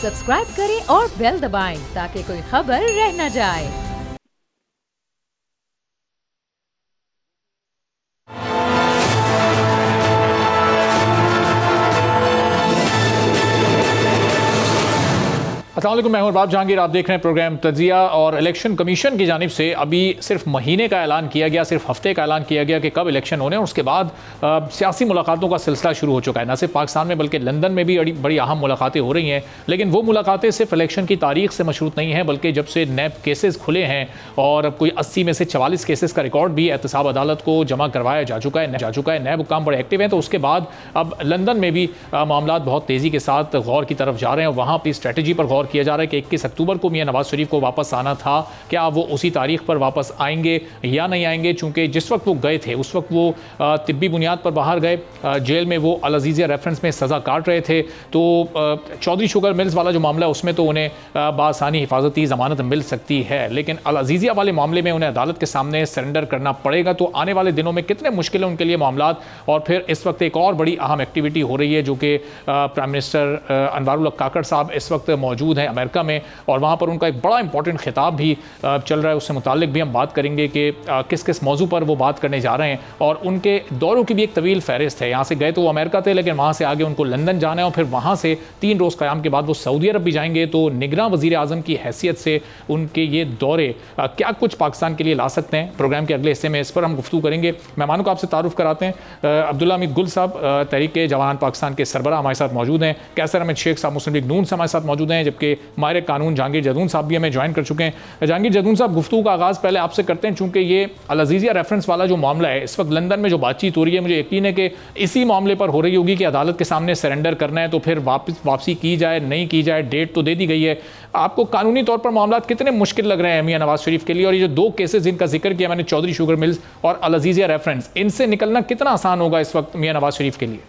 Subscribe करें और bell दबाएं ताकि कोई खबर रह न जाए। अस्सलाम वालेकुम, मैं हूं बाब जहांगीर। आप देख रहे हैं प्रोग्राम तजिया। और इलेक्शन कमीशन की जानिब से अभी सिर्फ महीने का ऐलान किया गया, सिर्फ हफ्ते का ऐलान किया गया कि कब इलेक्शन होने, और उसके बाद सियासी मुलाकातों का सिलसिला शुरू हो चुका है। न सिर्फ पाकिस्तान में बल्कि लंदन में भी बड़ी अहम मुलाकातें हो रही हैं। लेकिन वो मुलाकातें सिर्फ इलेक्शन की तारीख से मशरूत नहीं हैं, बल्कि जब से नैब केसेस खुले हैं और कोई 80 में से 44 केसेस का रिकॉर्ड भी एहतसाब अदालत को जमा करवाया जा चुका है। नैब हुक्काम बड़े एक्टिव हैं। तो उसके बाद अब लंदन में भी मामला बहुत तेज़ी के साथ गौर की तरफ जा रहे हैं। वहाँ पर स्ट्रेटजी पर गौर किया जा रहा है कि 21 अक्टूबर को मियां नवाज शरीफ को वापस आना था, क्या वो उसी तारीख पर वापस आएंगे या नहीं आएंगे। चूंकि जिस वक्त वो गए थे उस वक्त वो तिब्बी बुनियाद पर बाहर गए, जेल में वो अल अज़ीज़िया रेफरेंस में सज़ा काट रहे थे। तो चौधरी शुगर मिल्स वाला जो मामला है उसमें तो उन्हें बासानी हिफाजती ज़मानत मिल सकती है, लेकिन अल अज़ीज़िया वाले मामले में उन्हें अदालत के सामने सरेंडर करना पड़ेगा। तो आने वाले दिनों में कितने मुश्किल हैं उनके लिए मामलात। और फिर इस वक्त एक और बड़ी अहम एक्टिविटी हो रही है जो कि प्राइम मिनिस्टर अनवारुल हक काकड़ साहब इस वक्त मौजूद हैं अमेरिका में, और वहाँ पर उनका एक बड़ा इंपॉर्टेंट खिताब भी चल रहा है। उससे मुतालिक भी हम बात करेंगे कि किस किस मौजू पर वो बात करने जा रहे हैं। और उनके दौरों की भी एक तवील फहरिस्त है। यहाँ से गए तो वो अमेरिका थे, लेकिन वहाँ से आगे उनको लंदन जाना है और फिर वहाँ से 3 रोज़ क़याम के बाद वो सऊदी अरब भी जाएंगे। तो निगरान वज़ीर आज़म की हैसियत से उनके ये दौरे क्या कुछ पाकिस्तान के लिए ला सकते हैं, प्रोग्राम के अगले हिस्से में इस पर हम गुफ्तगू करेंगे। मेहमानों को आपसे तारुफ कराते हैं। अब्दुल्ला हमीद गुल साहब तहरीक जवान पाकिस्तान के सरबराह हमारे साथ मौजूद हैं। कैसर अहमद शेख साहब मुस्लिम लीग नून से हमारे साथ मौजूद हैं, जबकि माहिर कानून जहांगीर जदून साहब भी हमें ज्वाइन कर चुके हैं। जहांगीर जदून साहब, गुफ्तगू का आगाज़ पहले आपसे करते हैं, चूंकि ये अल अज़ीज़िया रेफरेंस वाला जो मामला है इस वक्त लंदन में जो बातचीत हो रही है, मुझे यकीन है कि इसी मामले पर हो रही होगी कि अदालत के सामने सरेंडर करना है तो फिर वापसी की जाए नहीं की जाए। डेट तो दे दी गई है। आपको कानूनी तौर पर मामला कितने मुश्किल लग रहे हैं मियां नवाज शरीफ के लिए, और ये जो 2 केसेस जिनका जिक्र किया मैंने, चौधरी शुगर मिल्स और अल अज़ीज़िया रेफरेंस, इनसे निकलना कितना आसान होगा इस वक्त मियां नवाज शरीफ के लिए?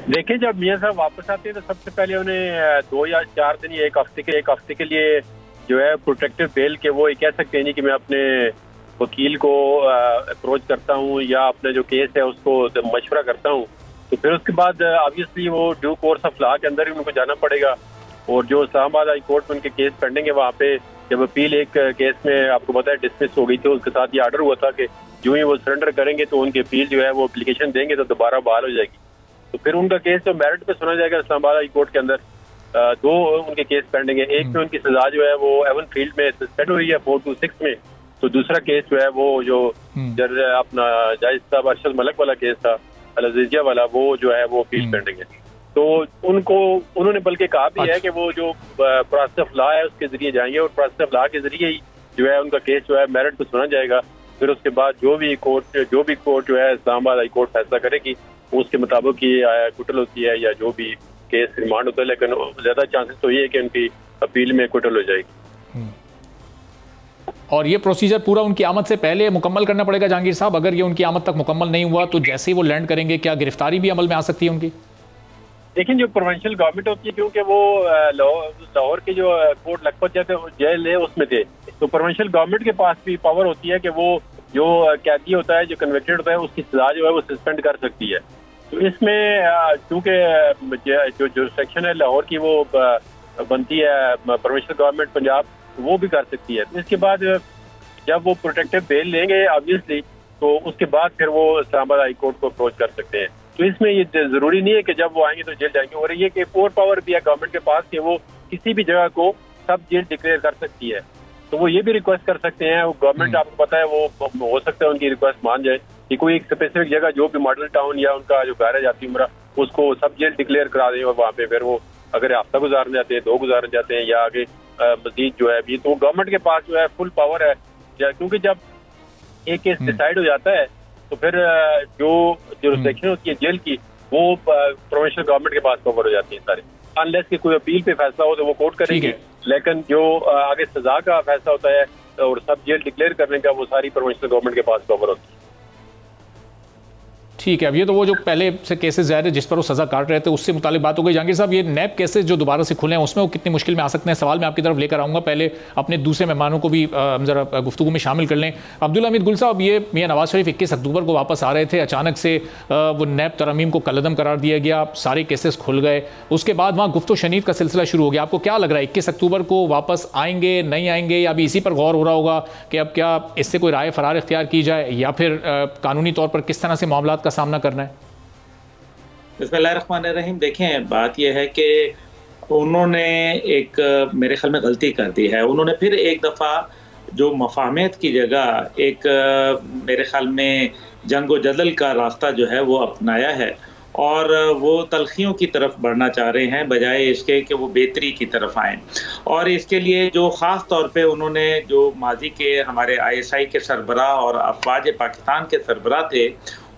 देखिए, जब मियां साहब वापस आते हैं तो सबसे पहले उन्हें 2 या 4 दिन या एक हफ्ते के लिए जो है प्रोटेक्टिव बेल के वो कह सकते हैं कि मैं अपने वकील को अप्रोच करता हूँ या अपना जो केस है उसको मशवरा करता हूँ। तो फिर उसके बाद ऑब्वियसली वो ड्यू कोर्स ऑफ लॉ के अंदर ही उनको जाना पड़ेगा। और जो इस्लामाबाद हाई कोर्ट में उनके केस पेंडिंग है, वहाँ पे जब अपील एक केस में आपको पता है डिसमिस हो गई थी, उसके साथ ये ऑर्डर हुआ था कि जो ही वो सरेंडर करेंगे तो उनकी अपील जो है वो एप्लीकेशन देंगे तो दोबारा बहाल हो जाएगी। तो फिर उनका केस जो मेरिट पे सुना जाएगा इस्लामाबाद हाई कोर्ट के अंदर। 2 उनके केस पेंडिंग है। एक में उनकी सजा जो है वो एवन फील्ड में सस्पेंड हुई है 426 में। तो दूसरा केस जो है वो जो जज अपना जज साहब अरशद मलिक वाला केस था अल अज़ीज़िया वाला, वो जो है वो अपील पेंडिंग है। तो उन्होंने बल्कि कहा भी है कि वो जो प्रोसेस ऑफ लॉ है उसके जरिए जाएंगे और प्रोसेस ऑफ लॉ के जरिए ही जो है उनका केस जो है मेरिट पे सुना जाएगा। फिर उसके बाद जो भी कोर्ट जो है इस्लामाबाद हाई कोर्ट फैसला करेगी उसके मुताबिक ये कुटल होती है या जो भी केस रिमांड होता है। लेकिन ज्यादा चांसेस तो ये है कि उनकी अपील में कुटल हो जाएगी। और ये प्रोसीजर पूरा उनकी आमद से पहले मुकम्मल करना पड़ेगा जहांगीर साहब। अगर ये उनकी आमद तक मुकम्मल नहीं हुआ तो जैसे ही वो लैंड करेंगे क्या गिरफ्तारी भी अमल में आ सकती है उनकी? लेकिन जो प्रोविंशियल गवर्नमेंट होती है, क्योंकि वो लाहौर के जो कोर्ट लखपत जेल है उसमें थे, तो प्रोविंशियल गवर्नमेंट के पास भी पावर होती है कि वो जो कैदी होता है, जो कन्विक्टेड होता है, उसकी सजा जो है वो सस्पेंड कर सकती है। तो इसमें चूंकि जो सेक्शन है लाहौर की वो बनती है प्रोविंशियल गवर्नमेंट पंजाब, वो भी कर सकती है। तो इसके बाद जब वो प्रोटेक्टिव बेल लेंगे ऑब्वियसली, तो उसके बाद फिर वो इस्लामाबाद हाई कोर्ट को अप्रोच कर सकते हैं। तो इसमें ये जरूरी नहीं है कि जब वो आएंगे तो जेल जाएंगे। और ये कि 4 पावर भी है गवर्नमेंट के पास कि वो किसी भी जगह को सब जेल डिक्लेयर कर सकती है। तो वो ये भी रिक्वेस्ट कर सकते हैं, वो गवर्नमेंट आपको पता है वो हो सकता है उनकी रिक्वेस्ट मान जाए कि कोई एक स्पेसिफिक जगह जो भी मॉडल टाउन या उनका जो घर है जाती उम्र उसको सब जेल डिक्लेयर करा दें। और वहाँ पे फिर वो अगर हफ्ता गुजारने जाते हैं, 2 गुजारने जाते हैं या आगे मजीद जो है भी, तो गवर्नमेंट के पास जो है फुल पावर है। क्योंकि जब एक केस डिसाइड हो जाता है तो फिर जो जुरिसडिक्शन होती है जेल की वो प्रोविंशियल गवर्नमेंट के पास पावर हो जाती है सारे, अनलेस कि कोई अपील पे फैसला हो तो वो कोर्ट करेंगे। लेकिन जो आगे सजा का फैसला होता है और सब जेल डिक्लेयर करने का, वो सारी प्रोविंशियल गवर्नमेंट के पास पावर होती है। ठीक है, अब ये तो वो जो पहले से केसेस जा रहे जिस पर वो सजा काट रहे थे उससे मुतालिक बात हो गई। जहांगीर साहब, ये नैब केसेस जो दोबारा से खुले हैं उसमें वो कितनी मुश्किल में आ सकते हैं, सवाल मैं आपकी तरफ लेकर आऊँगा। पहले अपने दूसरे मेहमानों को भी ज़रा गुफ्तगू में शामिल कर लें। अब्दुल हमीद गुल साहब, ये मियां नवाज शरीफ 21 अक्टूबर को वापस आ रहे थे, अचानक से वो नैब तरमीम को कलअदम करार दिया गया, सारे केसेस खुल गए, उसके बाद वहाँ गुफ्त शनीद का सिलसिला शुरू हो गया। आपको क्या लग रहा है 21 अक्टूबर को वापस आएंगे नहीं आएंगे, या अभी इसी पर गौर हो रहा होगा कि अब क्या इससे कोई राय फरार इख्तियार की जाए, या फिर कानूनी तौर पर किस तरह से मामलात का सामना करना है? बिस्मिल्लाहिर्रहमानिर्रहीम। देखें, बात यह है कि उन्होंने एक मेरे ख्याल में गलती कर दी है। उन्होंने फिर एक दफ़ा जो मफाहमत की जगह एक मेरे ख्याल में जंग व जदल का रास्ता जो है वो अपनाया है, और वो तलखियों की तरफ बढ़ना चाह रहे हैं बजाय इसके कि वो बेहतरी की तरफ आएँ। और इसके लिए जो ख़ास तौर पे उन्होंने जो माजी के हमारे ISI के सरबराह और अफवाज पाकिस्तान के सरबराह थे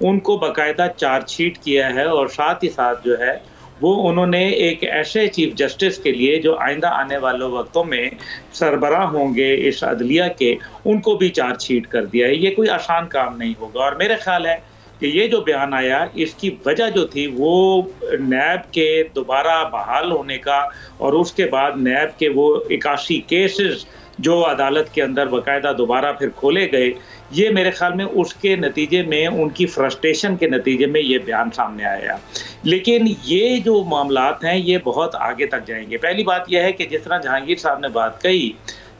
उनको बाकायदा चार्जशीट किया है, और साथ ही साथ जो है वो उन्होंने एक ऐसे चीफ जस्टिस के लिए जो आइंदा आने वाले वक्तों में सरबराह होंगे इस अदलिया के, उनको भी चार्जशीट कर दिया है। ये कोई आसान काम नहीं होगा, और मेरा ख्याल है कि ये जो बयान आया इसकी वजह जो थी वो नैब के दोबारा बहाल होने का, और उसके बाद नैब के वो 81 केसेस जो अदालत के अंदर बाकायदा दोबारा फिर खोले गए, ये मेरे ख्याल में उसके नतीजे में उनकी फ्रस्ट्रेशन के नतीजे में ये बयान सामने आया। लेकिन ये जो मामलात हैं ये बहुत आगे तक जाएंगे। पहली बात यह है कि जिस तरह जहांगीर साहब ने बात कही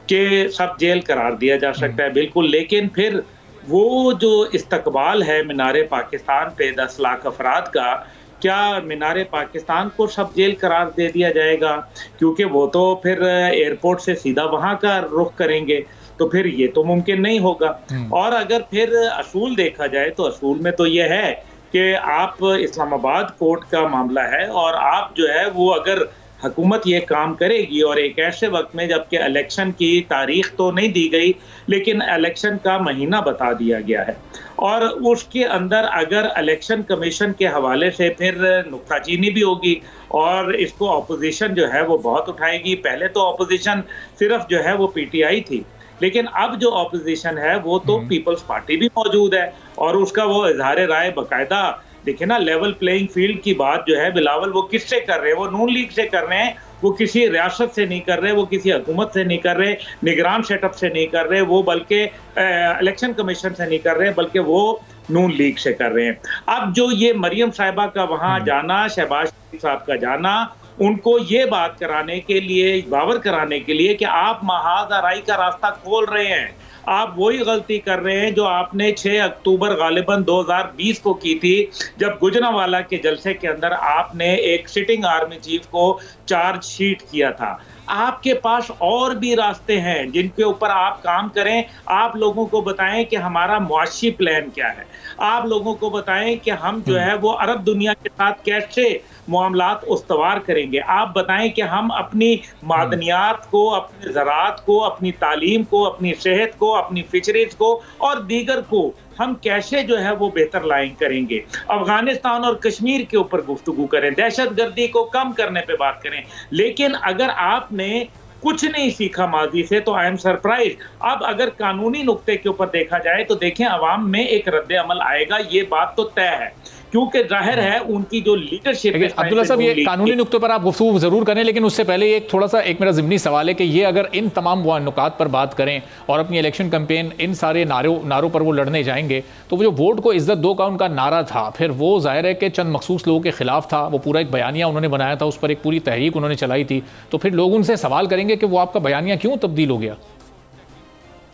कि सब जेल करार दिया जा सकता है, बिल्कुल, लेकिन फिर वो जो इस्तकबाल है मीनारे पाकिस्तान पे 10 लाख अफराद का, क्या मीनारे पाकिस्तान को सब जेल करार दे दिया जाएगा? क्योंकि वो तो फिर एयरपोर्ट से सीधा वहाँ का रुख करेंगे, तो फिर ये तो मुमकिन नहीं होगा। और अगर फिर असूल देखा जाए तो असूल में तो ये है कि आप इस्लामाबाद कोर्ट का मामला है, और आप जो है वो अगर हुकूमत ये काम करेगी और एक ऐसे वक्त में जबकि इलेक्शन की तारीख तो नहीं दी गई लेकिन इलेक्शन का महीना बता दिया गया है, और उसके अंदर अगर इलेक्शन कमीशन के हवाले से फिर नुक्ताचीनी भी होगी और इसको अपोजिशन जो है वो बहुत उठाएगी। पहले तो अपोजिशन सिर्फ जो है वो PTI थी, लेकिन अब जो अपोजिशन है वो तो पीपल्स पार्टी भी मौजूद है, और उसका वो इजहार राय बाकायदा देखिए ना, लेवल प्लेइंग फील्ड की बात जो है बिलावल वो किससे कर रहे हैं? वो नून लीग से कर रहे हैं, वो किसी रियासत से नहीं कर रहे, वो किसी हुकूमत से नहीं कर रहे, निगरान सेटअप से नहीं कर रहे, वो बल्कि इलेक्शन कमीशन से नहीं कर रहे, बल्कि वो नून लीग से कर रहे हैं। अब जो ये मरियम साहिबा का वहाँ जाना, शहबाज शरीफ साहब का जाना, उनको ये बात कराने के लिए, बावर कराने के लिए कि आप महाज आराई का रास्ता खोल रहे हैं, आप वही गलती कर रहे हैं जो आपने 6 अक्टूबर गालिबन 2020 को की थी, जब गुजरांवाला के जलसे के अंदर आपने एक सिटिंग आर्मी चीफ को चार्जशीट किया था। आपके पास और भी रास्ते हैं जिनके ऊपर आप काम करें। आप लोगों को बताएं कि हमारा मुआशी प्लान क्या है, आप लोगों को बताएं कि हम जो है वो अरब दुनिया के साथ कैसे मामलात उस्तवार करेंगे। आप बताएं कि हम अपनी मादनियात को, अपनी ज़राअत को, अपनी तालीम को, अपनी सेहत को, अपनी फिशरीज को और दीगर को हम कैसे जो है वो बेहतर लाइन करेंगे। अफगानिस्तान और कश्मीर के ऊपर गुफ्तगू करें, दहशतगर्दी को कम करने पे बात करें। लेकिन अगर आपने कुछ नहीं सीखा माजी से तो आई एम सरप्राइज। अब अगर कानूनी नुक्ते के ऊपर देखा जाए तो देखें, अवाम में एक रद्द अमल आएगा, ये बात तो तय है, क्योंकि जाहिर है उनकी जो लीडरशिप है। अब्दुल्ला साहब, ये कानूनी नुक्तों पर आप गुफ्तगू जरूर करें, लेकिन उससे पहले एक थोड़ा सा एक मेरा ज़िमनी सवाल है कि ये अगर इन तमाम नुकात पर बात करें और अपनी इलेक्शन कैंपेन इन सारे नारों पर वो लड़ने जाएंगे, तो वो जो वोट को इज्जत दो का उनका नारा था, फिर वो जाहिर है कि चंद मखसूस लोगों के खिलाफ था, वो पूरा एक बयानिया उन्होंने बनाया था, उस पर एक पूरी तहरीक उन्होंने चलाई थी, तो फिर लोग उनसे सवाल करेंगे कि वो आपका बयानिया क्यों तब्दील हो गया?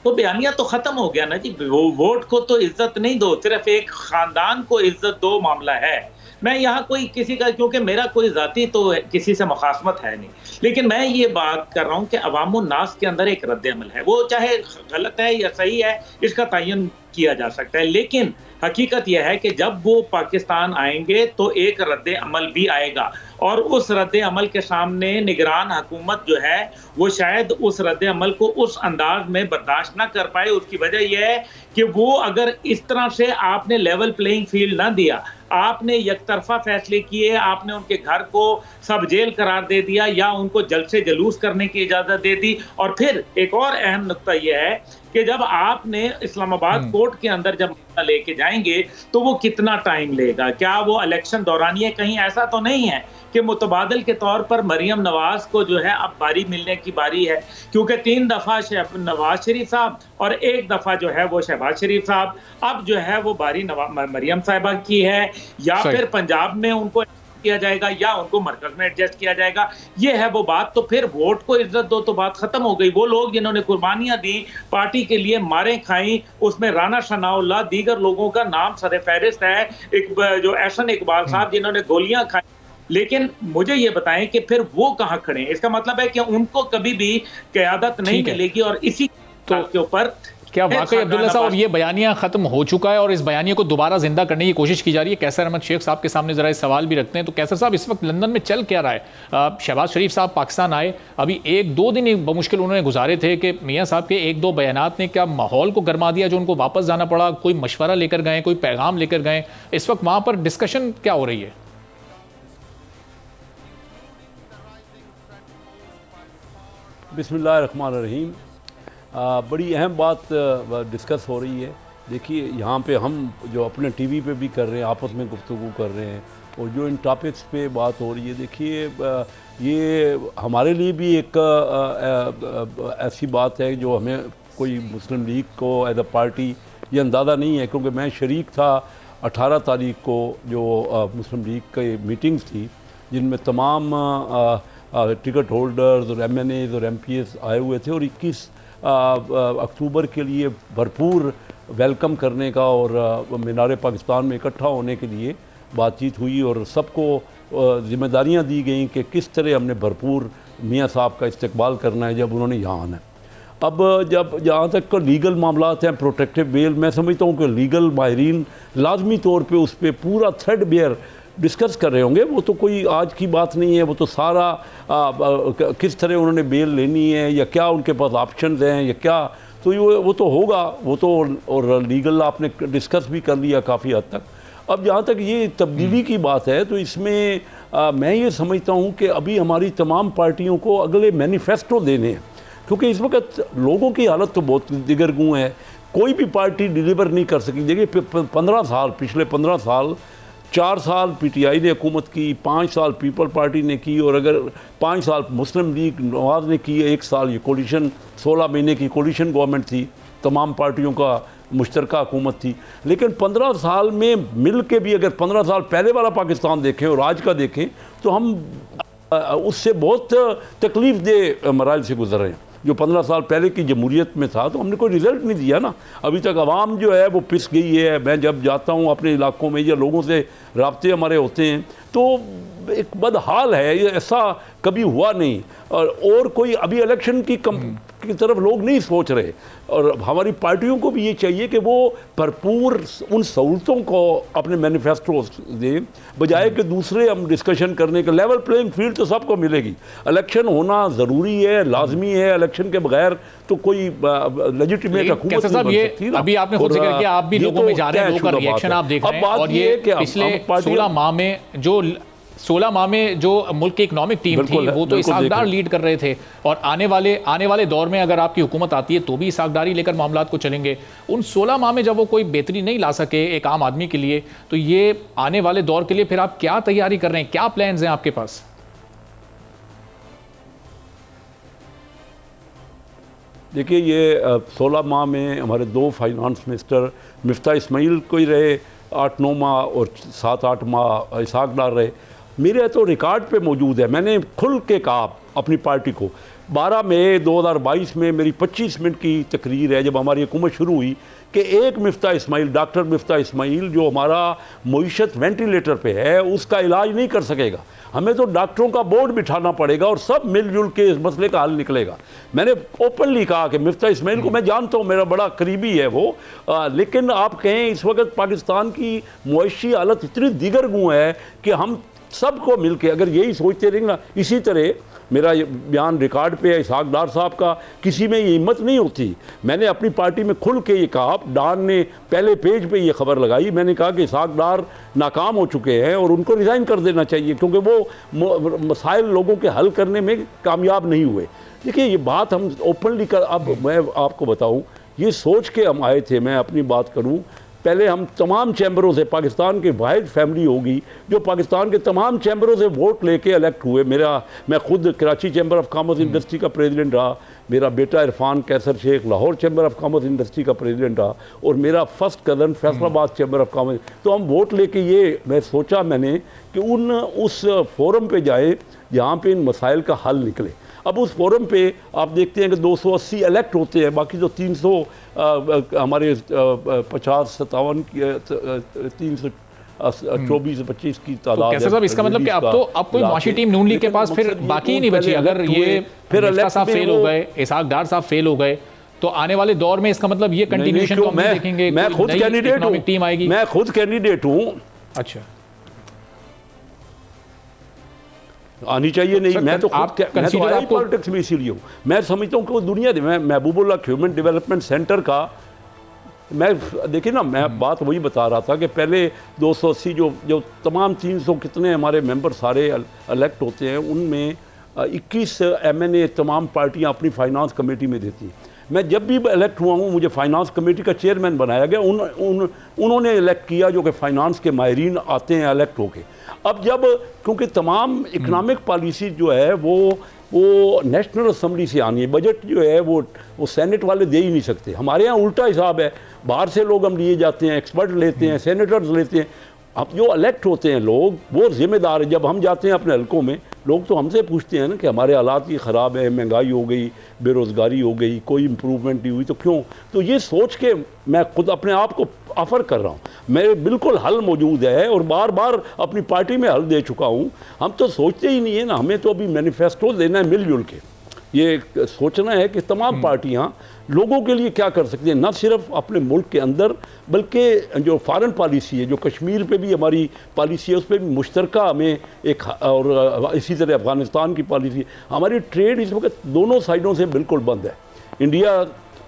तो बयानिया तो खत्म हो गया ना जी। वोट को तो इज्जत नहीं दो, सिर्फ एक खानदान को इज्जत दो मामला है। मैं यहाँ कोई किसी का, क्योंकि मेरा कोई जाती तो किसी से मुखासमत है नहीं, लेकिन मैं ये बात कर रहा हूँ कि अवामुन नास के अंदर एक रद्द अमल है, वो चाहे गलत है या सही है इसका तयन किया जा सकता है, लेकिन हकीकत यह है कि जब वो पाकिस्तान आएंगे तो एक रद्द अमल भी आएगा, और उस रद्द अमल के सामने निगरान हुकूमत जो है वो शायद उस रद्द अमल को उस अंदाज में बर्दाश्त ना कर पाए। उसकी वजह यह है कि वो अगर इस तरह से आपने लेवल प्लेइंग फील्ड ना दिया, आपने यकतरफा फैसले किए, आपने उनके घर को सब जेल करार दे दिया या उनको जलसे जलूस करने की इजाज़त दे दी। और फिर एक और अहम नुक्ता यह है कि जब आपने इस्लामाबाद कोर्ट के अंदर जब लेके जाएंगे तो वो कितना टाइम लेगा? क्या वो इलेक्शन दौरान, ये कहीं ऐसा तो नहीं है कि मुतबादल के तौर पर मरियम नवाज को जो है अब बारी मिलने की बारी है? क्योंकि 3 दफा नवाज शरीफ साहब और 1 दफा जो है वो शहबाज शरीफ साहब, अब जो है वो बारी मरियम साहिबा की है, या फिर पंजाब में उनको किया जाएगा या उनको मरकज में एडजस्ट किया जाएगा। ये है वो बात। तो फिर वोट को इज्जत दो तो बात खत्म हो गई। वो लोग जिन्होंने कुर्बानियां दी, पार्टी के लिए मारें खाई, उसमें राना शनाउल्लाह दीगर लोगों का नाम सरे फहरिस्त है, एक जो एहसन इकबाल साहब जिन्होंने गोलियां खाई। लेकिन मुझे ये बताएं कि फिर वो कहां खड़े हैं? इसका मतलब है कि उनको कभी भी क़यादत नहीं मिलेगी। और इसी के ऊपर क्या वाकई अब्दुल्ला साहब ये बयानिया खत्म हो चुका है और इस बयानिया को दोबारा जिंदा करने की कोशिश की जा रही है? कैसर अहमद शेख साहब के सामने जरा इस सवाल भी रखते हैं। तो कैसर साहब, इस वक्त लंदन में चल क्या रहा है? शहबाज शरीफ साहब पाकिस्तान आए, अभी 1-2 दिन बमुश्किल उन्होंने गुजारे थे कि मियाँ साहब के 1-2 बयानात ने क्या माहौल को गरमा दिया जो उनको वापस जाना पड़ा? कोई मशवरा लेकर गए, कोई पैगाम लेकर गए? इस वक्त वहां पर डिस्कशन क्या हो रही है? बिस्मिल्लाहिर्रहमानिर्रहीम। बड़ी अहम बात डिस्कस हो रही है। देखिए, यहाँ पे हम जो अपने टीवी पे भी कर रहे हैं, आपस में गुफ्तगू कर रहे हैं, और जो इन टॉपिक्स पे बात हो रही है, देखिए ये हमारे लिए भी एक ऐसी बात है जो हमें कोई मुस्लिम लीग को एज अ पार्टी ये अंदाज़ा नहीं है, क्योंकि मैं शरीक था 18 तारीख को जो मुस्लिम लीग की मीटिंग्स थी, जिनमें तमाम टिकट होल्डर्स और MNAs और MPs आए हुए थे, और 21 अक्टूबर के लिए भरपूर वेलकम करने का और मीनार पाकिस्तान में इकट्ठा होने के लिए बातचीत हुई, और सबको जिम्मेदारियां दी गई कि किस तरह हमने भरपूर मियाँ साहब का इस्तकबाल करना है जब उन्होंने यहाँ आना है। अब जब जहाँ तक का लीगल मामलात हैं, प्रोटेक्टिव बेल, मैं समझता हूँ कि लीगल माहिरीन लाजमी तौर पे उस पर पूरा थ्रेडबेयर डिस्कस कर रहे होंगे। वो तो कोई आज की बात नहीं है, वो तो सारा किस तरह उन्होंने बेल लेनी है या क्या उनके पास ऑप्शंस हैं या क्या, तो वो तो होगा, वो तो और लीगल आपने डिस्कस भी कर लिया काफ़ी हद तक। अब जहाँ तक ये तब्दीली की बात है, तो इसमें मैं ये समझता हूँ कि अभी हमारी तमाम पार्टियों को अगले मैनिफेस्टो देने हैं, क्योंकि इस वक्त लोगों की हालत तो बहुत दिगरगूं है। कोई भी पार्टी डिलीवर नहीं कर सकी। देखिए 15 साल, पिछले 15 साल, 4 साल PTI ने हुकूमत की, 5 साल पीपल पार्टी ने की, और अगर 5 साल मुस्लिम लीग नवाज ने की, 1 साल ये कोलिशन 16 महीने की कोलिशन गवर्नमेंट थी, तमाम पार्टियों का मुश्तरका हुकूमत थी। लेकिन 15 साल में मिल के भी अगर 15 साल पहले वाला पाकिस्तान देखें और आज का देखें, तो हम उससे बहुत तकलीफ दे मराइल से गुजर रहे हैं। जो 15 साल पहले की जमहूरियत में था, तो हमने कोई रिज़ल्ट नहीं दिया ना। अभी तक आवाम जो है वो पिस गई है। मैं जब जाता हूँ अपने इलाकों में या लोगों से राब्ते हमारे होते हैं, तो एक बदहाल है, ये ऐसा कभी हुआ नहीं। और कोई अभी इलेक्शन की तरफ लोग नहीं सोच रहे, और हमारी पार्टियों को भी ये चाहिए कि वो भरपूर उन सहूलतों को अपने मैनिफेस्टो दें, बजाय कि दूसरे हम डिस्कशन करने के। लेवल प्लेइंग फील्ड तो सबको मिलेगी। इलेक्शन होना ज़रूरी है, लाजमी है। इलेक्शन के बगैर तो कोई लेजिटिमेट हुकूमत नहीं बन सकती ना। अभी आपने खुद जिक्र किया, आप भी लोगों में जा रहे हैं, लोगों का रिएक्शन आप देख रहे हैं, और ये पिछले 16 माह में जो मुल्क की इकोनॉमिक टीम थी, वो तो इसाक डार लीड कर रहे थे, और आने वाले दौर में अगर आपकी हुकूमत आती है तो भी इसाक डार ही लेकर मामलात को चलेंगे। उन 16 माह में जब वो कोई बेहतरी नहीं ला सके एक आम आदमी के लिए, तो ये आने वाले दौर के लिए फिर आप क्या तैयारी कर रहे हैं? क्या प्लान्स हैं आपके पास? देखिए, ये 16 माह में हमारे 2 फाइनेंस मिनिस्टर मिफ्ता इस्माइल को ही रहे 8-9 माह, और 7-8 माह इसाक डार रहे। मेरे तो रिकॉर्ड पे मौजूद है, मैंने खुल के कहा अपनी पार्टी को। 12 मई 2022 में मेरी 25 मिनट की तकरीर है, जब हमारी हुकूमत शुरू हुई, कि एक मिफ्ता इस्माइल, डॉक्टर मिफ्ता इस्माइल, जो हमारा मईशत वेंटिलेटर पे है, उसका इलाज नहीं कर सकेगा। हमें तो डॉक्टरों का बोर्ड बिठाना पड़ेगा और सब मिलजुल के इस मसले का हल निकलेगा। मैंने ओपनली कहा कि मिफ्ता इस्माइल को मैं जानता हूँ, मेरा बड़ा करीबी है वो, लेकिन आप कहें इस वक्त पाकिस्तान की मुआशी हालत इतनी दिगरगूं है कि हम सबको मिलके अगर यही सोचते रहेंगे ना, इसी तरह मेरा ये बयान रिकॉर्ड पे है इसाक डार साहब का, किसी में ये हिम्मत नहीं होती। मैंने अपनी पार्टी में खुल के ये कहा, डार ने पहले पेज पे ये खबर लगाई, मैंने कहा कि इसाक डार नाकाम हो चुके हैं और उनको रिज़ाइन कर देना चाहिए, क्योंकि वो मसाइल लोगों के हल करने में कामयाब नहीं हुए। देखिए, ये बात हम ओपनली कर, अब मैं आपको बताऊँ, ये सोच के हम आए थे, मैं अपनी बात करूँ, पहले हम तमाम चैम्बरों से, पाकिस्तान की वाहिद फैमिली होगी जो पाकिस्तान के तमाम चैम्बरों से वोट लेके इलेक्ट हुए। मैं खुद Karachi chamber of commerce industry का प्रेसिडेंट रहा, मेरा बेटा Irfan Kaiser Sheikh Lahore chamber of commerce industry का प्रेसिडेंट रहा, और मेरा first cousin Faisalabad chamber of commerce. तो हम वोट लेके ये मैंने कि उस फोरम पे जाए जहाँ पे इन मसाइल का हल निकले। अब उस फोरम पे आप देखते हैं कि 280 इलेक्ट होते हैं, बाकी जो 300 हमारे 50-57 की 324-25 की तादाद है। साहब इसका मतलब कि अब कोई माशी टीम नून लीग के पास फिर बाकी ही नहीं बची। अगर ये फिर साहब फेल हो गए, इसहाक डार साहब फेल हो गए, तो आने वाले दौर में इसका मतलब ये कंटिन्यूएशन को हम देखेंगे। मैं खुद कैंडिडेट हूं, टीम आएगी, मैं खुद कैंडिडेट हूं। अच्छा, आनी चाहिए नहीं, मैं तो पॉलिटिक्स में इसीलिए हूँ। मैं समझता हूँ कि वो दुनिया मैं महबूबुल्लाह ह्यूमन डेवलपमेंट सेंटर का मैं देखिए ना, मैं बात वही बता रहा था कि पहले 280 जो तमाम 300 कितने हमारे मेंबर सारे इलेक्ट होते हैं, उनमें 21 MNA तमाम पार्टियां अपनी फाइनेंस कमेटी में देती हैं। मैं जब भी इलेक्ट हुआ हूँ मुझे फाइनेंस कमेटी का चेयरमैन बनाया गया। उन्होंने इलेक्ट किया जो कि फाइनेंस के माहिरीन आते हैं इलेक्ट होके। अब जब क्योंकि तमाम इकनॉमिक पॉलिसी जो है वो नेशनल असम्बली से आनी है, बजट जो है वो सेनेट वाले दे ही नहीं सकते। हमारे यहाँ उल्टा हिसाब है, बाहर से लोग हम लिए जाते हैं, एक्सपर्ट लेते हैं, सेनेटर्स लेते हैं। अब जो इलेक्ट होते हैं लोग वो जिम्मेदार है। जब हम जाते हैं अपने हल्कों में, लोग तो हमसे पूछते हैं ना कि हमारे हालात ही ख़राब है, महंगाई हो गई, बेरोज़गारी हो गई, कोई इम्प्रूवमेंट नहीं हुई, तो क्यों? तो ये सोच के मैं खुद अपने आप को ऑफ़र कर रहा हूँ, मेरे बिल्कुल हल मौजूद है और बार बार अपनी पार्टी में हल दे चुका हूँ। हम तो सोचते ही नहीं है ना, हमें तो अभी मैनिफेस्टो देना है मिलजुल के। ये सोचना है कि तमाम पार्टियां लोगों के लिए क्या कर सकती हैं, न सिर्फ अपने मुल्क के अंदर बल्कि जो फॉरेन पॉलिसी है, जो कश्मीर पे भी हमारी पॉलिसी है, उस पर भी मुश्तरका हमें एक, और इसी तरह अफ़गानिस्तान की पॉलिसी। हमारी ट्रेड इस वक्त दोनों साइडों से बिल्कुल बंद है। इंडिया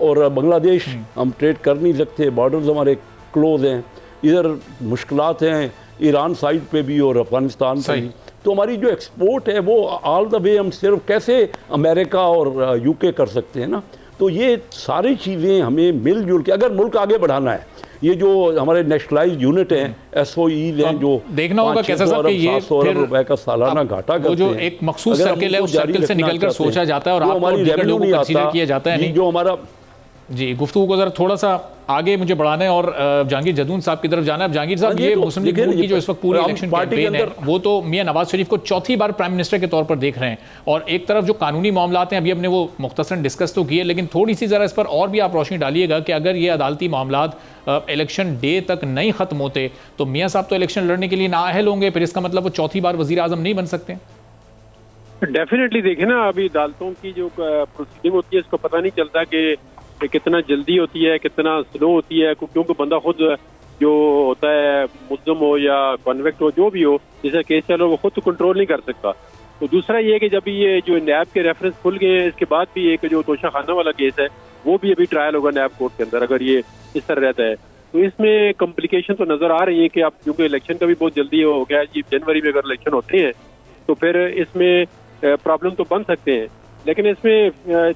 और बांग्लादेश हम ट्रेड कर नहीं सकते, बॉर्डर्स हमारे क्लोज हैं, इधर मुश्किलात हैं ईरान साइड पे भी और अफ़गानिस्तान पे भी। तो हमारी जो एक्सपोर्ट है वो ऑल द वे हम सिर्फ कैसे अमेरिका और यूके कर सकते हैं ना। तो ये सारी चीज़ें हमें मिलजुल के, अगर मुल्क आगे बढ़ाना है, ये जो हमारे नेशनलाइज यूनिट हैं, SOE हैं, जो देखना होगा कैसा साहब कि ये 700 अरब रुपए का सालाना घाटा करते हैं। जो एक मखसूस सर्किल है, उस सर्किल से निकलकर सोचा जाता है और हमारी रेवेन्यू नहीं आता किया जाता है। जो हमारा जी गुफ्तगू को जरा थोड़ा सा आगे मुझे बढ़ाना है और जहांगीर जदून साहब की तरफ जाना है। जहांगीर साहब, ये मुस्लिम लीग नून की जो इस वक्त पूरी इलेक्शन कैंपेन है, वो तो मियां नवाज शरीफ को चौथी बार प्राइम मिनिस्टर के तौर पर देख रहे हैं, और एक तरफ जो कानूनी मामलात हैं, अभी हमने वो मुख्तसरन डिस्कस तो किए, लेकिन थोड़ी सी जरा इस पर और भी आप रोशनी डालिएगा कि अगर ये अदालती मामलात इलेक्शन डे तक नहीं खत्म होते तो मियाँ साहब तो इलेक्शन लड़ने के लिए नाअहल होंगे, फिर इसका मतलब वो चौथी बार वजीर आजम नहीं बन सकते। डेफिनेटली देखें ना, अभी अदालतों की जो प्रोसीडिंग होती है, इसको पता नहीं चलता कि कितना जल्दी होती है, कितना स्लो होती है, क्योंकि बंदा खुद जो होता है, मुल्ज़म हो या कन्विक्ट हो, जो भी हो, जैसे केस चलो, वो खुद तो कंट्रोल नहीं कर सकता। तो दूसरा ये कि जब ये जो नैब के रेफरेंस खुल गए हैं, इसके बाद भी एक जो तोशा खाना वाला केस है, वो भी अभी ट्रायल होगा नैब कोर्ट के अंदर, अगर ये इस तरह रहता है। तो इसमें कॉम्प्लिकेशन तो नजर आ रही है कि अब क्योंकि इलेक्शन का भी बहुत जल्दी हो गया, ये जनवरी में अगर इलेक्शन होते हैं तो फिर इसमें प्रॉब्लम तो बन सकते हैं, लेकिन इसमें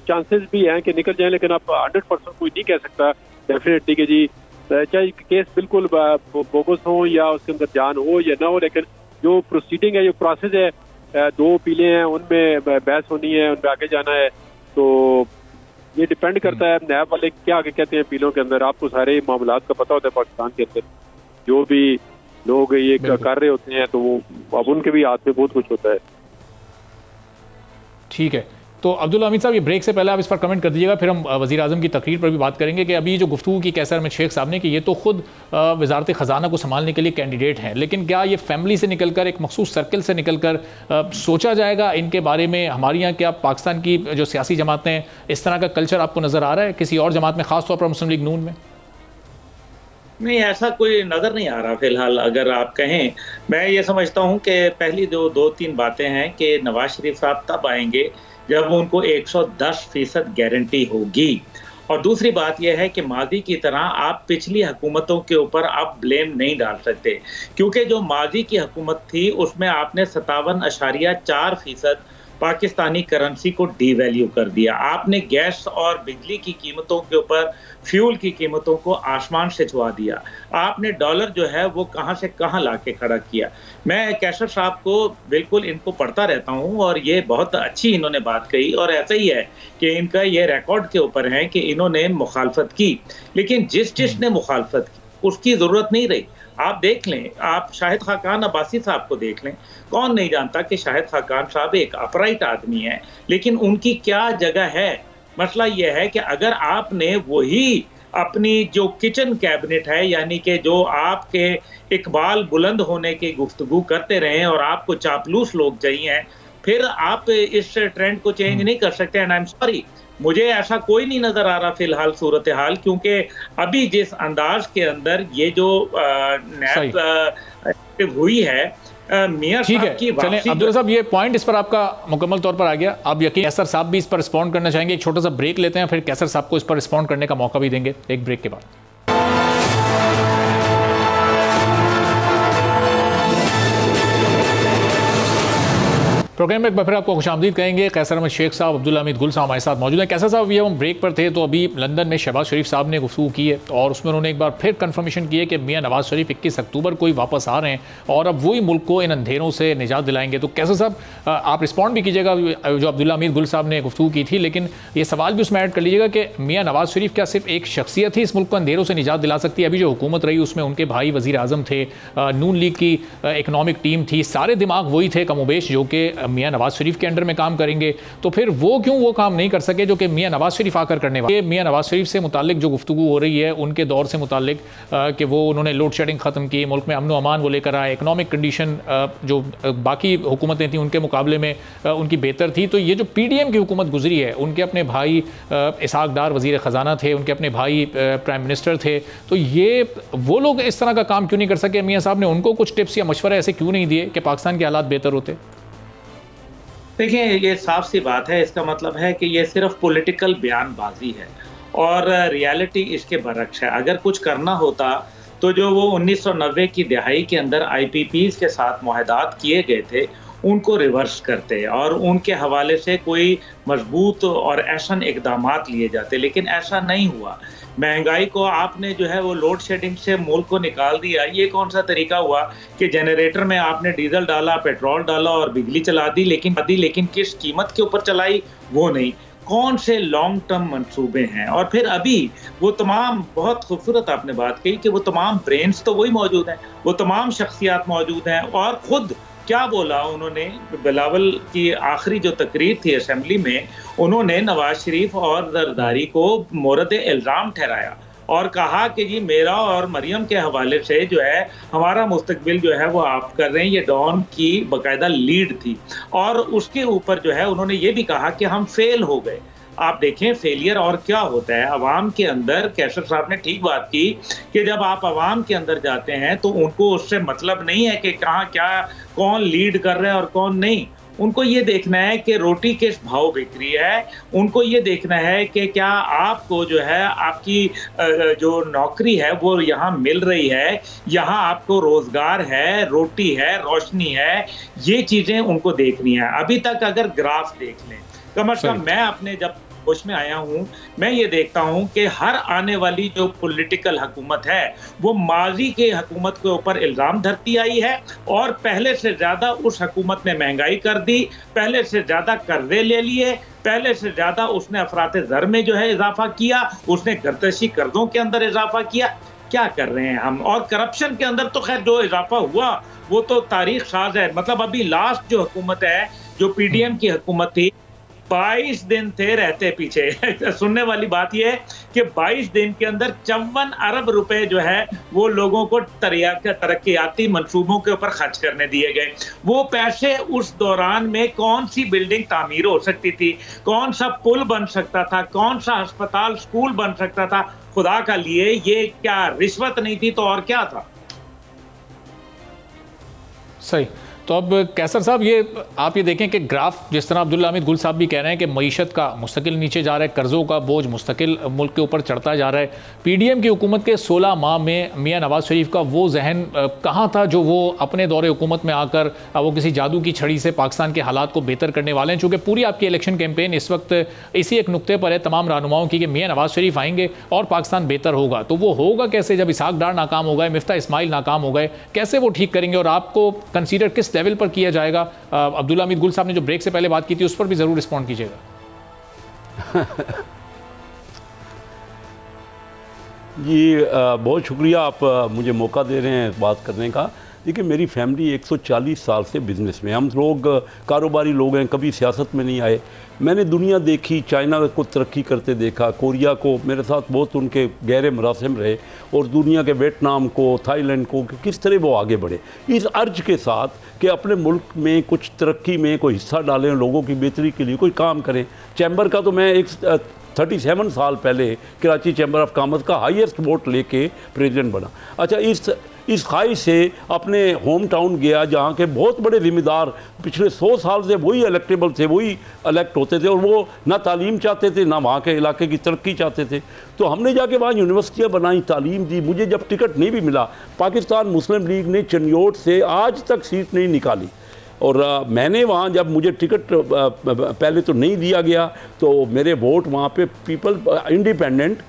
चांसेस भी हैं कि निकल जाए, लेकिन आप 100% कोई नहीं कह सकता डेफिनेटली कि जी चाहे केस बिल्कुल बोगस हो या उसके अंदर जान हो या ना हो, लेकिन जो प्रोसीडिंग है, जो प्रोसेस है, 2 अपीलें हैं, उनमें बहस होनी है, उनमें आगे जाना है। तो ये डिपेंड करता है नैब वाले क्या आगे कहते हैं अपीलों के अंदर। आपको सारे मामलात का पता होता है पाकिस्तान के अंदर, जो भी लोग ये कर रहे होते हैं, तो वो अब उनके भी हाथ में बहुत कुछ होता है। ठीक है, तो अब्दुल्ला हमीद साहब, ये ब्रेक से पहले आप इस पर कमेंट कर दीजिएगा, फिर हम वज़ीर आज़म की तकरीर पर भी बात करेंगे कि अभी जो गुफ्तगू की कैसर में शेख साहब ने कि ये तो खुद वजारत ख़जाना को संभालने के लिए कैंडिडेट हैं, लेकिन क्या ये फैमिली से निकलकर, एक मखसूस सर्किल से निकलकर सोचा जाएगा इनके बारे में? हमारे यहाँ क्या पाकिस्तान की जो सियासी जमातें हैं, इस तरह का कल्चर आपको नज़र आ रहा है किसी और जमात में, ख़ास तौर पर मुस्लिम लीग नून में? नहीं, ऐसा कोई नज़र नहीं आ रहा फिलहाल। अगर आप कहें, मैं ये समझता हूँ कि पहली 2-3 बातें हैं कि नवाज शरीफ साहब तब आएंगे जब उनको 110% गारंटी होगी, और दूसरी बात यह है कि माजी की तरह आप पिछली हुकूमतों के ऊपर आप ब्लेम नहीं डाल सकते, क्योंकि जो माजी की हुकूमत थी उसमें आपने 57.4% पाकिस्तानी करेंसी को डीवैल्यू कर दिया। आपने गैस और बिजली की कीमतों के ऊपर फ्यूल की कीमतों को आसमान से छुआ दिया। आपने डॉलर जो है वो कहां से कहां लाके खड़ा किया। मैं कैसर साहब को बिल्कुल इनको पढ़ता रहता हूं और ये बहुत अच्छी इन्होंने बात कही, और ऐसा ही है कि इनका ये रिकॉर्ड के ऊपर है कि इन्होंने मुखालफत की, लेकिन जिसने मुखालफत की उसकी जरूरत नहीं रही। आप देख लें, आप शाहिद खाकान अब्बासी साहब को देख लें, कौन नहीं जानता कि शाहिद खाकान साहब एक अपराइट आदमी है, लेकिन उनकी क्या जगह है। मसला यह है कि अगर आपने वही अपनी जो किचन कैबिनेट है, यानी कि जो आपके इकबाल बुलंद होने की गुफ्तगू करते रहे और आपको चापलूस लोग चाहिए, फिर आप इस ट्रेंड को चेंज नहीं कर सकते। एंड आई एम सॉरी, मुझे ऐसा कोई नहीं नजर आ रहा फिलहाल सूरत हाल, क्योंकि अभी जिस अंदाज के अंदर ये जो नैब हुई है मियां साहब की चलें अब्दुल्ला साहब, ये पॉइंट इस पर आपका मुकम्मल तौर पर आ गया। अब यकीन कैसर साहब भी इस पर रिस्पॉन्ड करना चाहेंगे। एक छोटा सा ब्रेक लेते हैं, फिर कैसर साहब को इस पर रिस्पॉन्ड करने का मौका भी देंगे एक ब्रेक के बाद। प्रोग्राम में एक बार फिर आपको खुशामदीद कहेंगे। कैसर अहमद शेख साहब, अब्दुल्ला हमीद गुल साहब हमारे साथ मौजूद हैं। कैसर साहब, ये हम ब्रेक पर थे तो अभी लंदन में शहबाज शरीफ साहब ने गुफ्तगू की है और उसमें उन्होंने एक बार फिर कन्फर्मेशन की है कि मियां नवाज शरीफ 21 अक्टूबर को ही वापस आ रहे हैं और अब वही मुल्क को इन अंधेरों से निजात दिलाएंगे। तो कैसर साहब, आप रिस्पॉन्ड भी कीजिएगा जो अब्दुल्ला हमीद गुल साहब ने गुफ्तगू की थी, लेकिन ये सवाल भी उसमें ऐड कर लीजिएगा कि मियां नवाज शरीफ क्या सिर्फ एक शख्सियत ही इस मुल्क को अंधेरों से निजात दिला सकती है? अभी जो हुकूमत रही उसमें उनके भाई वज़ीर आज़म थे, नून लीग की इकनॉमिक टीम थी, सारे दिमाग वही थे कमोबेश जो कि मियां नवाज शरीफ के अंडर में काम करेंगे। तो फिर वो क्यों वो काम नहीं कर सके जो कि मियां नवाज शरीफ आकर करने वाले? मियां नवाज शरीफ से मुतालिक जो गुफ्तगू हो रही है उनके दौर से मुतालिक कि वो उन्होंने लोड शेडिंग ख़त्म की, मुल्क में अमन व अमान वो लेकर आए, इकनॉमिक कंडीशन जो बाकी हुकूमतें थी उनके मुकाबले में उनकी बेहतर थी। तो ये जो PDM की हुकूमत गुजरी है, उनके अपने भाई इसहाक डार वज़ीर ख़जाना थे, उनके अपने भाई प्राइम मिनिस्टर थे, तो ये वो लोग इस तरह का काम क्यों नहीं कर सके? मियां साहब ने उनको कुछ टिप्स या मशवरे ऐसे क्यों नहीं दिए कि पाकिस्तान के हालात बेहतर होते? देखिए, ये साफ सी बात है। इसका मतलब है कि ये सिर्फ पॉलिटिकल बयानबाजी है और रियलिटी इसके बरक्स है। अगर कुछ करना होता तो जो वो 1990 की दहाई के अंदर IPPs के साथ मुआहदात किए गए थे उनको रिवर्स करते और उनके हवाले से कोई मजबूत और एक्शन इकदामात लिए जाते, लेकिन ऐसा नहीं हुआ। महंगाई को आपने जो है वो लोड शेडिंग से मुल्क को निकाल दिया। ये कौन सा तरीका हुआ कि जनरेटर में आपने डीजल डाला, पेट्रोल डाला और बिजली चला दी, लेकिन किस कीमत के ऊपर चलाई वो नहीं। कौन से लॉन्ग टर्म मंसूबे हैं? और फिर अभी वो तमाम, बहुत खूबसूरत आपने बात कही कि वो तमाम ब्रेन्स तो वही मौजूद हैं, वो तमाम शख्सियात मौजूद हैं। और खुद क्या बोला उन्होंने, बिलावल की आखिरी जो तकरीर थी असेंबली में, उन्होंने नवाज शरीफ और जरदारी को मोरद इल्ज़ाम ठहराया और कहा कि जी मेरा और मरियम के हवाले से जो है हमारा मुस्तकबिल जो है वो आप कर रहे हैं। ये डॉन की बाकायदा लीड थी और उसके ऊपर जो है उन्होंने ये भी कहा कि हम फेल हो गए। आप देखें फेलियर और क्या होता है अवाम के अंदर। कैसर साहब ने ठीक बात की कि जब आप अवाम के अंदर जाते हैं तो उनको उससे मतलब नहीं है कि कहाँ क्या कौन लीड कर रहे हैं और कौन नहीं। उनको ये देखना है कि रोटी किस भाव बिक रही है, उनको ये देखना है कि क्या आपको जो है आपकी जो नौकरी है वो यहाँ मिल रही है, यहाँ आपको रोजगार है, रोटी है, रोशनी है, ये चीजें उनको देखनी है। अभी तक अगर ग्राफ देख लें, कम से कम मैं अपने जब होश में आया हूं, मैं ये देखता हूं कि हर आने वाली जो पॉलिटिकल हुकूमत है वो माजी के हुकूमत के ऊपर इल्ज़ाम धरती आई है और पहले से ज़्यादा उस हुकूमत ने महंगाई कर दी, पहले से ज़्यादा कर्जे ले लिए, पहले से ज़्यादा उसने अफरात ज़र में जो है इजाफा किया, उसने गर्दशी कर्जों के अंदर इजाफा किया। क्या कर रहे हैं हम? और करप्शन के अंदर तो खैर जो इजाफा हुआ वो तो तारीख साज है। मतलब अभी लास्ट जो हुकूमत है, जो PDM की हुकूमत थी, 22 दिन थे रहते पीछे। सुनने वाली बात यह है कि 22 दिन के अंदर 54 अरब रुपए जो है वो लोगों को तरक्याती मंसूबों के ऊपर खर्च करने दिए गए। वो पैसे उस दौरान में कौन सी बिल्डिंग तामीर हो सकती थी, कौन सा पुल बन सकता था, कौन सा अस्पताल स्कूल बन सकता था, खुदा का लिए ये क्या रिश्वत नहीं थी तो और क्या था? सही। तो अब कैसर साहब, ये आप ये देखें कि ग्राफ जिस तरह अब्दुल्ला हमीद गुल साहब भी कह रहे हैं कि मईशत का मुस्तकिल नीचे जा रहा है, कर्ज़ों का बोझ मुस्तकिल मुल्क के ऊपर चढ़ता जा रहा है। पीडीएम की हुकूमत के 16 माह में मियां नवाज शरीफ का वो जहन कहाँ था जो वो अपने दौरे हुकूमत में आकर वो किसी जादू की छड़ी से पाकिस्तान के हालात को बेहतर करने वाले हैं। चूँकि पूरी आपकी इलेक्शन कैंपेन इस वक्त इसी एक नुक्ते पर है तमाम रहनुमाओं की कि मियां नवाज शरीफ आएंगे और पाकिस्तान बेहतर होगा। तो वो होगा कैसे जब इसहाक डार नाकाम हो गए, मिफ्ता इस्माइल नाकाम हो गए, कैसे वो ठीक करेंगे? और आपको कंसीडर किस लेवल पर किया जाएगा? अब्दुल्ला हमीद गुल साहब ने जो ब्रेक से पहले बात की थी उस पर भी जरूर रिस्पॉन्ड कीजिएगा। जी बहुत शुक्रिया, आप मुझे मौका दे रहे हैं बात करने का। देखिए, मेरी फैमिली 140 साल से बिज़नेस में, हम लोग कारोबारी लोग हैं, कभी सियासत में नहीं आए। मैंने दुनिया देखी, चाइना को तरक्की करते देखा, कोरिया को, मेरे साथ बहुत उनके गहरे मरासिम रहे, और दुनिया के वियतनाम को, थाईलैंड को, किस तरह वो आगे बढ़े, इस अर्ज के साथ कि अपने मुल्क में कुछ तरक्की में कोई हिस्सा डालें, लोगों की बेहतरी के लिए कोई काम करें। चैम्बर का तो मैं 37 साल पहले कराची चैम्बर ऑफ कॉमर्स का हाईएस्ट वोट लेके प्रेसिडेंट बना। अच्छा, इस ख्वाहिश से अपने होम टाउन गया जहाँ के बहुत बड़े जिम्मेदार पिछले 100 साल से वही इलेक्टेबल थे, वही इलेक्ट होते थे, और वो ना तालीम चाहते थे ना वहाँ के इलाके की तरक्की चाहते थे। तो हमने जाके वहाँ यूनिवर्सिटियाँ बनाई, तालीम दी। मुझे जब टिकट नहीं भी मिला, पाकिस्तान मुस्लिम लीग ने चनियोट से आज तक सीट नहीं निकाली, और मैंने वहाँ जब मुझे टिकट पहले तो नहीं दिया गया, तो मेरे वोट वहाँ पे इंडिपेंडेंट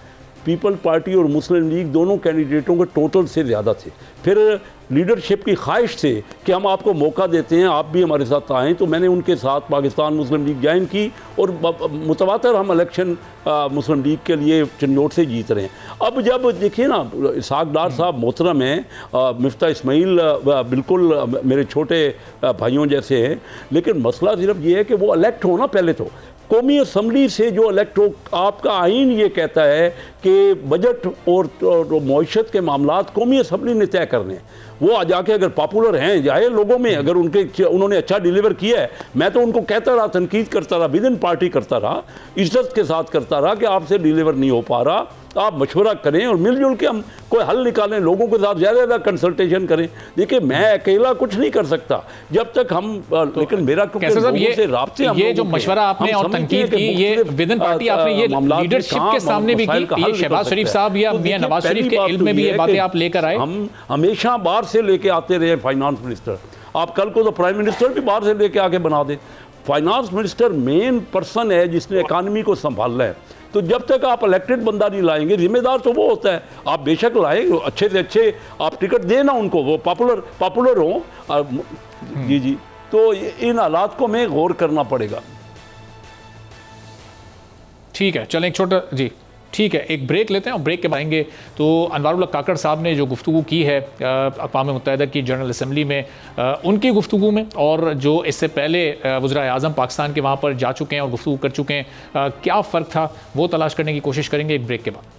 पीपल पार्टी और मुस्लिम लीग दोनों कैंडिडेटों के टोटल से ज़्यादा थे। फिर लीडरशिप की ख्वाहिश से कि हम आपको मौका देते हैं, आप भी हमारे साथ आएँ, तो मैंने उनके साथ पाकिस्तान मुस्लिम लीग ज्वाइन की, और मुतवातर हम इलेक्शन मुस्लिम लीग के लिए चनियोट से जीत रहे हैं। अब जब देखिए ना, इसहाक डार साहब मोहतरम हैं, मिफ्ता इस्माइल बिल्कुल मेरे छोटे भाइयों जैसे हैं, लेकिन मसला सिर्फ ये है कि वो इलेक्ट हो ना। पहले तो कौमी असम्बली से जो इलेक्ट हो, आपका आइन ये कहता है कि बजट और मईशत के मामलात कौमी असम्बली ने तय करने हैं। वो जाके अगर पॉपुलर हैं जाए लोगों में, अगर उन्होंने अच्छा डिलीवर किया है, मैं तो उनको कहता रहा, तनकीद करता रहा, विद इन पार्टी करता रहा, इज्जत के साथ करता रहा कि आपसे डिलीवर नहीं हो पा रहा, आप मशवरा करें और मिलजुल के हम कोई हल निकालें, लोगों के साथ ज़्यादा ज़्यादा कंसल्टेशन करें। देखिए, मैं अकेला कुछ नहीं कर सकता जब तक हम लेकिन मेरा ये जो मशवरा आपने और तनकीद की, ये विद इन पार्टी आपने ये लीडरशिप के सामने भी की, ये शहबाज शरीफ साहब या मियां नवाज शरीफ के इल्म में भी ये बातें आप लेकर आए? हम हमेशा बाहर से लेके आते रहे फाइनेंस मिनिस्टर। आप कल को तो प्राइम मिनिस्टर भी बाहर से लेके आके बना दे। फाइनेंस मिनिस्टर मेन पर्सन है जिसने इकानमी को संभालना है। तो जब तक आप इलेक्टेड बंदा नहीं लाएंगे, जिम्मेदार तो वो होता है। आप बेशक लाएं, अच्छे से अच्छे आप टिकट देना उनको, वो पॉपुलर हो। जी, तो इन हालात को हमें गौर करना पड़ेगा। ठीक है, चलें एक छोटा जी ठीक है, एक ब्रेक लेते हैं और ब्रेक के बाद आएंगे तो अनवारुल्लाह काकड़ साहब ने जो गुफ्तगू की है अक़वाम मुत्तहिदा की जनरल असम्बली में, उनकी गुफ्तगू में, और जो इससे पहले वज़ीर आज़म पाकिस्तान के वहाँ पर जा चुके हैं और गुफ्तगू कर चुके हैं, क्या फ़र्क था वो तलाश करने की कोशिश करेंगे एक ब्रेक के बाद।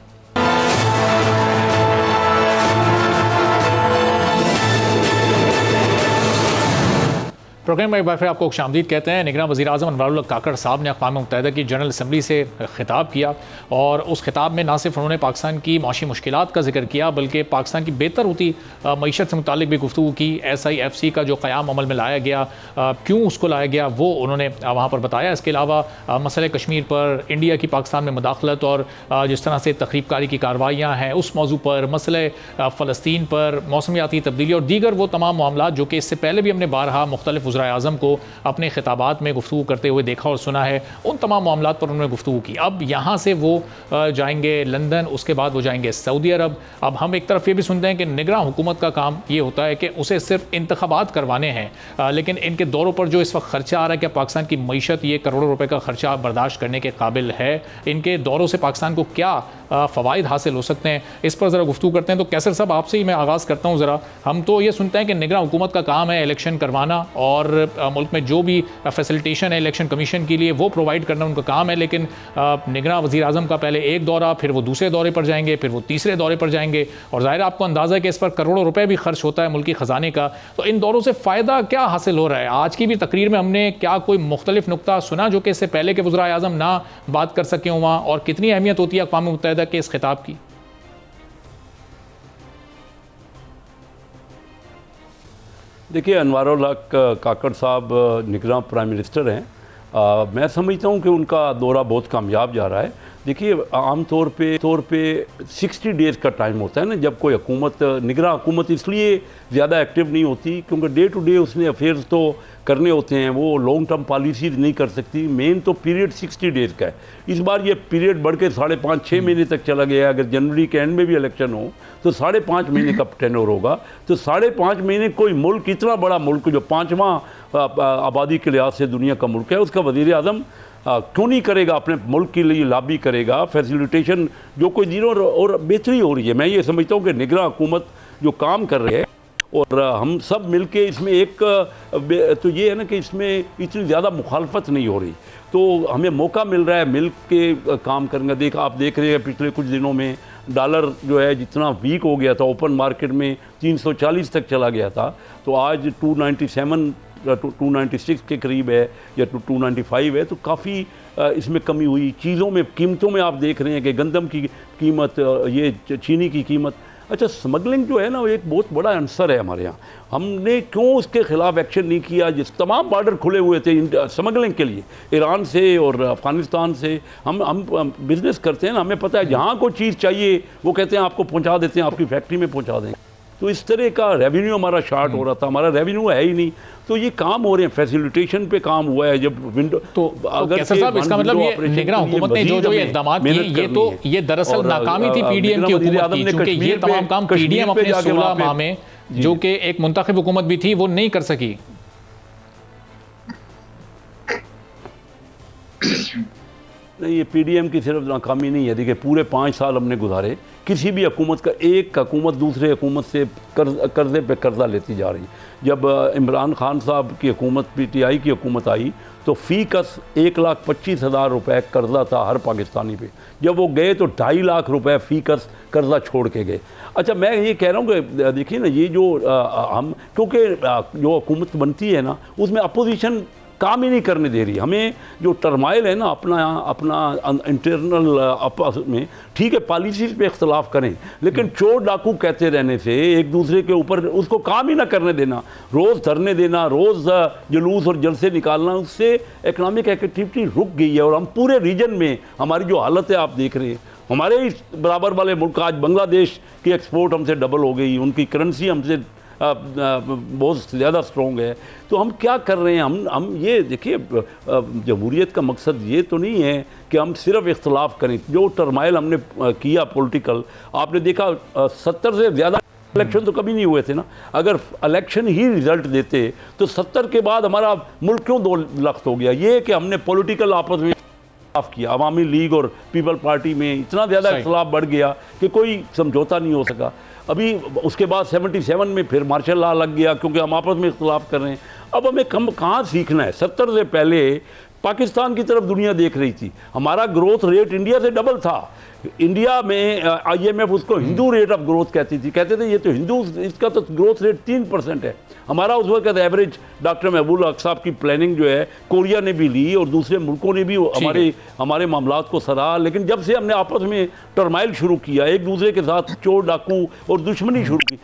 प्रोग्राम में एक बार फिर आपको खुशामदीद कहते हैं। निगरान वज़ीर आज़म अनवारुल्लाह काकड़ साहब ने अक़वाम मुत्तहिदा की जनरल असम्बली से ख़िताब किया, और उस ख़िताब में ना सिर्फ उन्होंने पाकिस्तान की माशी मुश्किलात का जिक्र किया, बल्कि पाकिस्तान की बेहतर होती मईशत से मुतालिक भी गुफ्तगू की। SIFC का जो क़याम अमल में लाया गया, क्यों उसको लाया गया, वो उन्होंने वहाँ पर बताया। इसके अलावा मसले कश्मीर पर, इंडिया की पाकिस्तान में मुदाखलत और जिस तरह से तख़रीबकारी की कार्रवाइयाँ हैं उस मौजू पर, मसले फ़लस्तीन पर, मौसमियाती तब्दीली और दीगर वो तमाम मामला जो कि इससे पहले भी हमने बारहा मुख्तलिफ वज़ीर आज़म को अपने खिताबात में गुफ्तगू करते हुए देखा और सुना है, उन तमाम मामलात पर उन्होंने गुफ्तगू की। अब यहाँ से वो जाएंगे लंदन, उसके बाद वो जाएंगे सऊदी अरब। अब हम एक तरफ ये भी सुनते हैं कि निगरान हुकूमत का काम ये होता है कि उसे सिर्फ इंतखाबात करवाने हैं, लेकिन इनके दौरों पर जो इस वक्त खर्चा आ रहा है कि पाकिस्तान की मईशत ये करोड़ों रुपए का खर्चा बर्दाश्त करने के काबिल है, इनके दौरों से पाकिस्तान को क्या फ़वाइद हासिल हो सकते हैं, इस पर ज़रा गुफ्तगू करते हैं। तो कैसर साहब आपसे ही मैं आगाज़ करता हूँ। ज़रा हम तो ये सुनते हैं कि निगरान हुकूमत का काम है इलेक्शन करवाना, और मुल्क में जो भी फैसिलिटेशन है इलेक्शन कमीशन के लिए वो प्रोवाइड करना उनका काम है, लेकिन निगरान वज़ीर आज़म का पहले एक दौरा, फिर वो दूसरे दौरे पर जाएंगे, फिर वो तीसरे दौरे पर जाएंगे, और ज़ाहिर आपको अंदाज़ा है कि इस पर करोड़ों रुपए भी खर्च होता है मुल्की ख़जाने का। तो इन दौरों से फ़ायदा क्या हासिल हो रहा है? आज की भी तकरीर में हमने क्या कोई मुख्तलिफ नुक्ता सुना जो कि इससे पहले के वज़ीर आज़म ना बात कर सके हों वहाँ, और कितनी अहमियत होती है अक़वाम मुत्तहिदा के इस खिताब की? देखिए, अनवारुल हक काकड़ साहब निगरान प्राइम मिनिस्टर हैं। मैं समझता हूँ कि उनका दौरा बहुत कामयाब जा रहा है। देखिए, आम तौर पे 60 डेज़ का टाइम होता है ना, जब कोई हुकूमत, निगरान हुकूमत इसलिए ज़्यादा एक्टिव नहीं होती क्योंकि डे टू डे उसने अफेयर्स तो करने होते हैं, वो लॉन्ग टर्म पॉलिसीज नहीं कर सकती। मेन तो पीरियड 60 डेज़ का है। इस बार ये पीरियड बढ़ के 5.5-6 महीने तक चला गया। अगर जनवरी के एंड में भी इलेक्शन हो तो 5.5 महीने का टेन्योर होगा। तो 5.5 महीने कोई मुल्क, इतना बड़ा मुल्क जो 5वां आबादी के लिहाज से दुनिया का मुल्क है, उसका वज़ीर आज़म क्यों नहीं करेगा, अपने मुल्क के लिए लॉबी करेगा, फैसिलिटेशन जो कोई दिनों और बेहतरी हो रही है। मैं ये समझता हूँ कि निगरान हुकूमत जो काम कर रही है और हम सब मिलके इसमें एक तो ये है ना कि इसमें इतनी ज़्यादा मुखालफत नहीं हो रही, तो हमें मौका मिल रहा है मिल के काम करने का। आप देख रहे हैं पिछले कुछ दिनों में डॉलर जो है जितना वीक हो गया था, ओपन मार्केट में 340 तक चला गया था, तो आज 297 296 के करीब है या 295 है, तो काफ़ी इसमें कमी हुई। चीज़ों में, कीमतों में आप देख रहे हैं कि गंदम की कीमत, ये चीनी की कीमत। अच्छा, स्मगलिंग जो है ना, वो एक बहुत बड़ा आंसर है हमारे यहाँ। हमने क्यों उसके ख़िलाफ़ एक्शन नहीं किया? जिस तमाम बॉर्डर खुले हुए थे स्मगलिंग के लिए, ईरान से और अफ़गानिस्तान से हम बिज़नेस करते हैं ना, हमें पता है जहाँ कोई चीज़ चाहिए वो कहते हैं आपको पहुँचा देते हैं, आपकी फैक्ट्री में पहुँचा देंगे। तो इस तरह का रेवेन्यू हमारा शार्ट हो रहा था, हमारा रेवेन्यू है ही नहीं। तो ये काम हो रहे हैं, फैसिलिटेशन पे काम हुआ है। जब विंडो तो अगर साहब, इसका मतलब ये निगरान हुकूमत ने जो ये इक़दाम किए, ये दरअसल नाकामी थी पीडीएम की हुकूमत की, क्योंकि ये तमाम काम पीडीएम अपने 16 माह में, जो कि एक मुंतखब हुकूमत भी थी, वो नहीं कर सकी। नहीं, ये पीडीएम की सिर्फ नाकामी नहीं है। देखिए, पूरे 5 साल हमने गुजारे, किसी भी हुकूमत का, एक हुकूमत दूसरे हुकूमत से कर्जे पे कर्जा लेती जा रही। जब इमरान खान साहब की हुकूमत, पीटीआई की हुकूमत आई, तो फ़ी कस 1,25,000 रुपये कर्जा था हर पाकिस्तानी पे। जब वो गए तो 2.5 लाख रुपए फ़ी कस कर्जा छोड़ के गए। अच्छा, मैं ये कह रहा हूँ कि देखिए ना, ये जो हम, क्योंकि जो हुकूमत बनती है ना, उसमें अपोजिशन काम ही नहीं करने दे रही। हमें जो टर्माइल है ना अपना इंटरनल आपस में, ठीक है पॉलिसीज़ पे इख्तलाफ करें, लेकिन चोर डाकू कहते रहने से एक दूसरे के ऊपर उसको काम ही ना करने देना, रोज़ धरने देना, रोज़ जुलूस और जलसे निकालना, उससे इकनॉमिक एक्टिविटी रुक गई है। और हम पूरे रीजन में हमारी जो हालत है आप देख रहे हैं, हमारे इस बराबर वाले मुल्क, आज बांग्लादेश की एक्सपोर्ट हमसे डबल हो गई, उनकी करेंसी हमसे बहुत ज़्यादा स्ट्रॉन्ग है। तो हम क्या कर रहे हैं? हम ये देखिए, जमहूरियत का मकसद ये तो नहीं है कि हम सिर्फ इख्तलाफ करें। जो टर्माइल हमने किया पॉलिटिकल, आपने देखा 70 से ज़्यादा इलेक्शन तो कभी नहीं हुए थे ना। अगर इलेक्शन ही रिजल्ट देते तो 70 के बाद हमारा मुल्क क्यों 2 लाख हो गया? ये कि हमने पॉलिटिकल आपस में किया, अवामी लीग और पीपल पार्टी में इतना ज़्यादा इख्तलाफ बढ़ गया कि कोई समझौता नहीं हो सका। अभी उसके बाद 77 में फिर मार्शल लॉ लग गया, क्योंकि हम आपस में इख्तलाफ कर रहे हैं। अब हमें कहाँ सीखना है? 70 से पहले पाकिस्तान की तरफ दुनिया देख रही थी, हमारा ग्रोथ रेट इंडिया से डबल था। इंडिया में IMF उसको हिंदू रेट ऑफ ग्रोथ कहते थे ये तो हिंदू, इसका तो ग्रोथ रेट 3% है। हमारा उस वक्त एवरेज, डॉक्टर महबूब हक साहब की प्लानिंग जो है कोरिया ने भी ली और दूसरे मुल्कों ने भी हमारे मामलात को सराहा। लेकिन जब से हमने आपस में टर्माइल शुरू किया, एक दूसरे के साथ चोर डाकू और दुश्मनी शुरू की,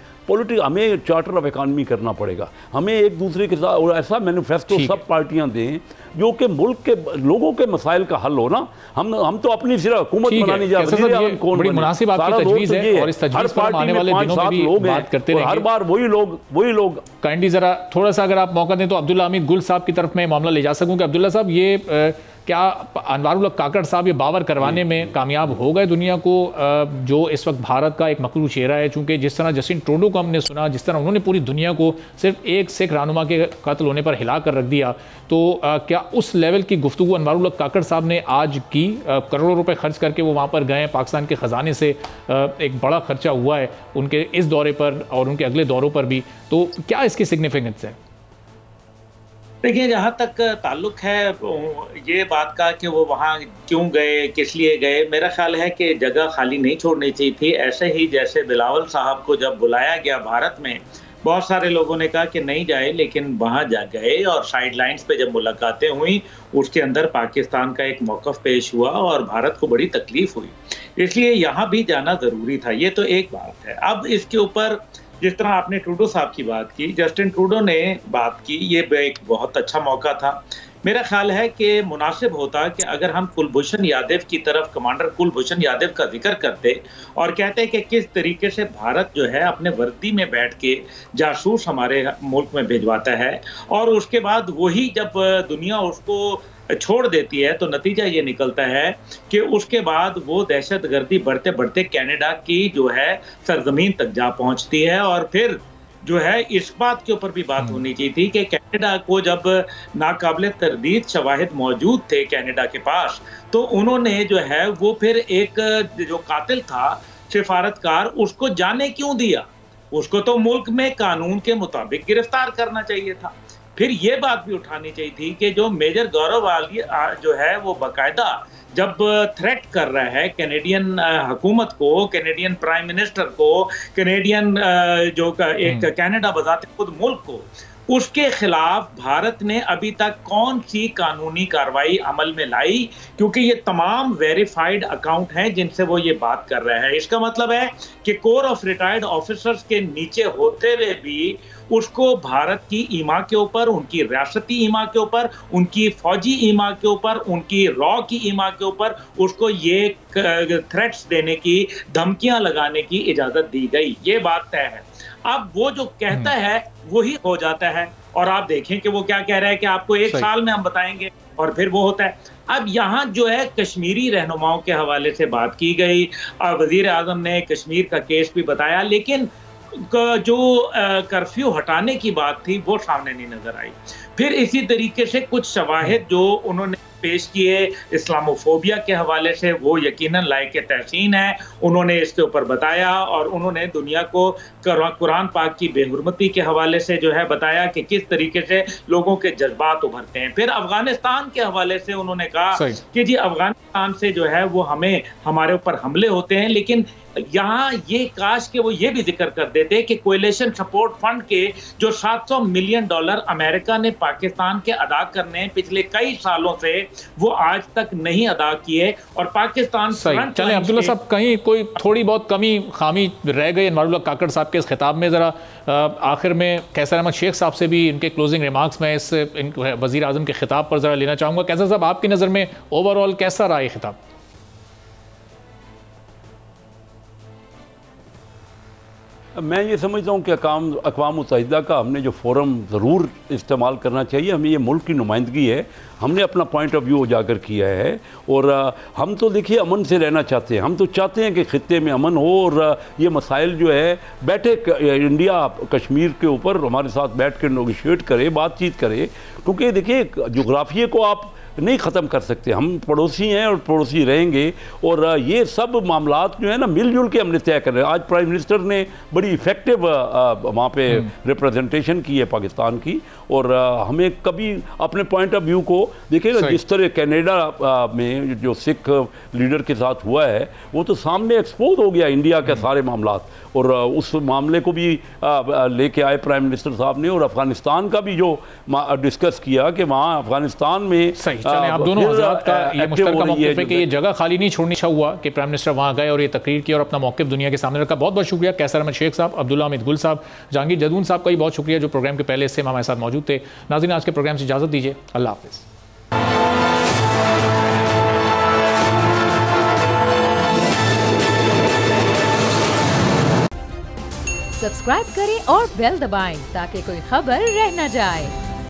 हमें चार्टर ऑफ इकॉनमी करना पड़ेगा। हमें एक दूसरे के साथ और ऐसा मैनिफेस्टो सब पार्टियां दें जो कि मुल्क के लोगों के मसाइल का हल हो ना। हम तो अपनी सिर्फ हुकूमत बनानी जा रही है, कौन बड़ी मुनासिब आपकी तजवीज़ है और इस तजवीज़ पर आने वाले दिनों में भी बात करते रहेंगे। हर बार वही लोग काइंडली ज़रा थोड़ा सा अगर आप मौका दें तो अब्दुल्ला हमीद गुल साहब की तरफ में मामला ले जा सकूं कि अब्दुल्ला साहब, ये क्या अनवारुल हक काकड़ साहब ये बावर करवाने में कामयाब हो गए दुनिया को, जो इस वक्त भारत का एक मकरूज चेहरा है? चूँकि जिस तरह जस्टिन ट्रूडो को हमने सुना, जिस तरह उन्होंने पूरी दुनिया को सिर्फ एक सिख रहनुमा के कत्ल होने पर हिला कर रख दिया, तो क्या उस लेवल की गुफ्तगू अनवारुल हक काकड़ साहब ने आज की? करोड़ों रुपए खर्च करके वो वहाँ पर गए, पाकिस्तान के ख़जाने से एक बड़ा खर्चा हुआ है उनके इस दौरे पर और उनके अगले दौरों पर भी, तो क्या इसकी सिग्निफिकेंस है? देखिए, जहाँ तक ताल्लुक है ये बात का कि वो वहाँ क्यों गए, किस लिए गए, मेरा ख्याल है कि जगह खाली नहीं छोड़नी चाहिए थी। ऐसे ही जैसे बिलावल साहब को जब बुलाया गया भारत में, बहुत सारे लोगों ने कहा कि नहीं जाए, लेकिन वहाँ जा गए और साइड लाइन्स पे जब मुलाकातें हुई, उसके अंदर पाकिस्तान का एक मौक़िफ़ पेश हुआ और भारत को बड़ी तकलीफ़ हुई। इसलिए यहाँ भी जाना ज़रूरी था। ये तो एक बात है। अब इसके ऊपर जिस तरह आपने ट्रूडो साहब की बात की, जस्टिन ट्रूडो ने बात की, ये एक बहुत अच्छा मौका था। मेरा ख्याल है कि मुनासिब होता कि अगर हम कुलभूषण यादव की तरफ, कमांडर कुलभूषण यादव का जिक्र करते और कहते कि किस तरीके से भारत जो है अपने वर्दी में बैठ के जासूस हमारे मुल्क में भिजवाता है, और उसके बाद वही जब दुनिया उसको छोड़ देती है तो नतीजा ये निकलता है कि उसके बाद वो दहशतगर्दी बढ़ते बढ़ते कनाडा की जो है सरजमीन तक जा पहुंचती है। और फिर जो है इस बात के ऊपर भी बात होनी चाहिए थी कि कनाडा को जब नाकाबिले तरदीद शवाहिद मौजूद थे कनाडा के पास, तो उन्होंने जो है वो फिर एक जो कातिल था सिफारतकार, उसको जाने क्यों दिया? उसको तो मुल्क में कानून के मुताबिक गिरफ्तार करना चाहिए था। फिर ये बात भी उठानी चाहिए थी कि जो मेजर गौरव आलिया जो है वो बाकायदा जब थ्रेट कर रहा है कैनेडियन हुकूमत को, कैनेडियन प्राइम मिनिस्टर को, कैनेडियन जो एक कनाडा बजाते खुद मुल्क को, उसके खिलाफ भारत ने अभी तक कौन सी कानूनी कार्रवाई अमल में लाई? क्योंकि ये तमाम वेरीफाइड अकाउंट हैं जिनसे वो ये बात कर रहे हैं। इसका मतलब है कि कोर ऑफ रिटायर्ड ऑफिसर्स के नीचे होते हुए भी उसको भारत की ईमा के ऊपर, उनकी रियासती ईमा के ऊपर, उनकी फौजी ईमा के ऊपर, उनकी रॉ की ईमा के ऊपर उसको ये थ्रेट्स देने की, धमकियां लगाने की इजाजत दी गई। ये बात तय है। अब वो जो कहता है वही हो जाता है, और आप देखें कि वो क्या कह रहा है कि आपको 1 साल में हम बताएंगे, और फिर वो होता है। अब यहाँ जो है कश्मीरी रहनुमाओं के हवाले से बात की गई, वजीर आजम ने कश्मीर का केस भी बताया, लेकिन जो कर्फ्यू हटाने की बात थी वो सामने नहीं नजर आई। फिर इसी तरीके से कुछ शवाहिद जो उन्होंने पेश किए इस्लामोफोबिया के हवाले से, वो यकीनन लायक तहसीन है। उन्होंने इसके ऊपर बताया, और उन्होंने दुनिया को कुरान पाक की बेहुरमती के हवाले से जो है बताया कि किस तरीके से लोगों के जज्बात उभरते हैं। फिर अफगानिस्तान के हवाले से उन्होंने कहा कि जी अफगानिस्तान से जो है वो हमारे ऊपर हमले होते हैं, लेकिन यहाँ ये काश कि वो ये भी जिक्र कर देते कि कोएलिशन सपोर्ट फंड के जो $700 मिलियन अमेरिका ने पाकिस्तान के अदा करने हैं पिछले कई सालों से, वो आज तक नहीं अदा किए, और पाकिस्तान चलें अब्दुल्ला साहब, कहीं कोई थोड़ी बहुत कमी खामी रह गई अनवरुल्लाह काकड़ साहब के इस खिताब में? ज़रा आखिर में कैसर अहमद शेख साहब से भी इनके क्लोजिंग रिमार्क्स में इस वज़ीर आज़म के खिताब पर ज़रा लेना चाहूँगा। कैसर साहब, आपकी नज़र में ओवरऑल कैसा रहा ये खिताब? मैं ये समझता हूँ कि अक़वाम मुत्तहिदा का हमने जो फ़ोरम ज़रूर इस्तेमाल करना चाहिए। हमें ये मुल्क की नुमाइंदगी है, हमने अपना पॉइंट ऑफ व्यू उजागर किया है, और हम तो देखिए अमन से रहना चाहते हैं। हम तो चाहते हैं कि ख़ित्ते में अमन हो, और ये मसाइल जो है बैठे इंडिया कश्मीर के ऊपर हमारे साथ बैठ कर नेगोशिएट करे, बातचीत करे, क्योंकि देखिए जोग्राफिए को आप नहीं ख़त्म कर सकते। हम पड़ोसी हैं और पड़ोसी रहेंगे, और ये सब मामलात जो है ना मिलजुल के हमने तय कर रहे हैं। आज प्राइम मिनिस्टर ने बड़ी इफ़ेक्टिव वहाँ पे रिप्रेजेंटेशन की है पाकिस्तान की, और हमें कभी अपने पॉइंट ऑफ व्यू को देखिए ना, जिस तरह कनाडा में जो सिख लीडर के साथ हुआ है वो तो सामने एक्सपोज हो गया इंडिया के सारे मामलात, और उस मामले को भी लेके आए प्राइम मिनिस्टर साहब ने, और अफगानिस्तान का भी जो डिस्कस किया कि वहाँ अफगानिस्तान में चलें, आप दोनों हज़रात का ये मुश्तरका मौक़िफ़ है कि ये जगह खाली नहीं छोड़नी हुआ कि प्राइम मिनिस्टर वहाँ गए और ये तकरीर की और अपना मौक़िफ़ दुनिया के सामने रखा। बहुत बहुत शुक्रिया कैसर अहमद शेख साहब, अब्दुल्ला हमीद गुल साहब, जहांगीर जदून साहब का भी बहुत शुक्रिया जो प्रोग्राम के पहले से हमारे साथ मौजूद थे। नाज़रीन, आज के प्रोग्राम से इजाज़त दीजिए, अल्लाह हाफ़िज़। सब्सक्राइब करें और बेल दबाएं ताकि कोई खबर रह न जाए।